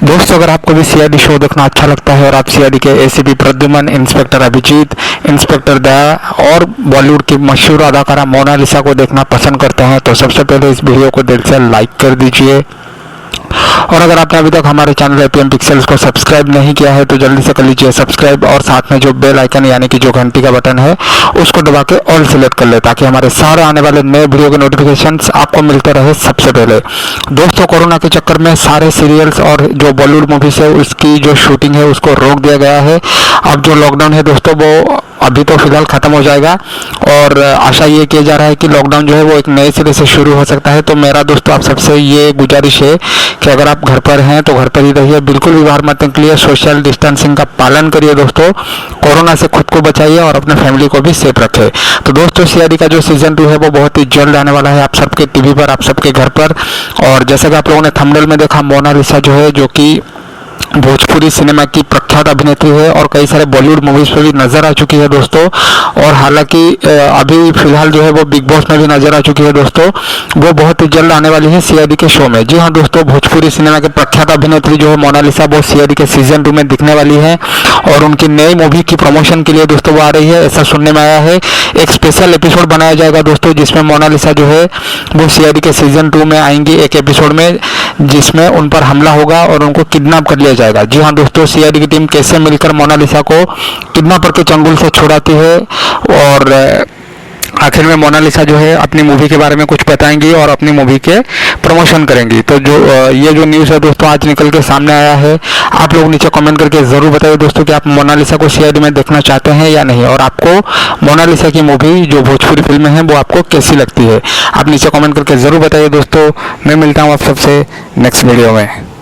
दोस्तों, अगर आपको भी सीआईडी शो देखना अच्छा लगता है और आप सीआईडी के ACP Pradyuman, inspector Abhijeet, inspector Daya और बॉलीवुड की मशहूर अदाकारा मोनालिसा को देखना पसंद करते हैं तो सबसे पहले इस वीडियो को दिल से लाइक कर दीजिए। और अगर आपने अभी तक हमारे चैनल एपीएम पिक्सेल्स को सब्सक्राइब नहीं किया है तो जल्दी से कर लीजिए सब्सक्राइब और साथ में जो बेल आइकन यानी कि जो घंटी का बटन है उसको दबा के ऑल सेलेक्ट कर ले ताकि हमारे सारे आने वाले नए वीडियो के नोटिफिकेशंस आपको मिलते रहे सबसे पहले। दोस्तों, कोरोना के चक्कर में सारे सीरियल्स और जो बॉलीवुड मूवीज है उसकी जो शूटिंग है उसको रोक दिया गया है। अब जो लॉकडाउन है दोस्तों वो अभी तो फिलहाल ख़त्म हो जाएगा और आशा ये किया जा रहा है कि लॉकडाउन जो है वो एक नए सिरे से शुरू हो सकता है। तो मेरा दोस्तों आप सबसे ये गुजारिश है कि अगर आप घर पर हैं तो घर पर ही रहिए, बिल्कुल भी बाहर मत निकलिए, सोशल डिस्टेंसिंग का पालन करिए दोस्तों, कोरोना से खुद को बचाइए और अपने फैमिली को भी सेफ रखें। तो दोस्तों, सीआईडी का जो सीजन 2 है वो बहुत ही जल्द आने वाला है आप सबके टीवी पर, आप सबके घर पर। और जैसा कि आप लोगों ने थंबनेल में देखा, मोनालिसा जो है जो कि भोजपुरी सिनेमा की प्रख्यात अभिनेत्री है और कई सारे बॉलीवुड मूवीज पे भी नजर आ चुकी है दोस्तों। और हालांकि अभी फिलहाल जो है वो बिग बॉस में भी नजर आ चुकी है दोस्तों। वो बहुत ही जल्द आने वाली है सीआईडी के शो में। जी हाँ दोस्तों, भोजपुरी सिनेमा के प्रख्यात अभिनेत्री जो है मोनालिसा वो सीआईडी के सीजन 2 में दिखने वाली है और उनकी नई मूवी की प्रमोशन के लिए दोस्तों वो आ रही है, ऐसा सुनने में आया है। एक स्पेशल एपिसोड बनाया जाएगा दोस्तों जिसमें मोनालिसा जो है वो सीआईडी के सीजन 2 में आएंगी एक एपिसोड में, जिसमें उन पर हमला होगा और उनको किडनैप कर लिया जाएगा। जी हाँ दोस्तों, सीआईडी की टीम कैसे मिलकर मोनालिसा को किडनैपर के चंगुल से छुड़ाती है और आखिर में मोनालिसा जो है अपनी मूवी के बारे में कुछ बताएंगी और अपनी मूवी के प्रमोशन करेंगी। तो जो ये जो न्यूज़ है दोस्तों आज निकल के सामने आया है। आप लोग नीचे कमेंट करके ज़रूर बताइए दोस्तों कि आप मोनालिसा को सीआईडी में देखना चाहते हैं या नहीं, और आपको मोनालिसा की मूवी जो भोजपुरी फिल्में हैं वो आपको कैसी लगती है। आप नीचे कमेंट करके ज़रूर बताइए दोस्तों। मैं मिलता हूँ आप सबसे नेक्स्ट वीडियो में।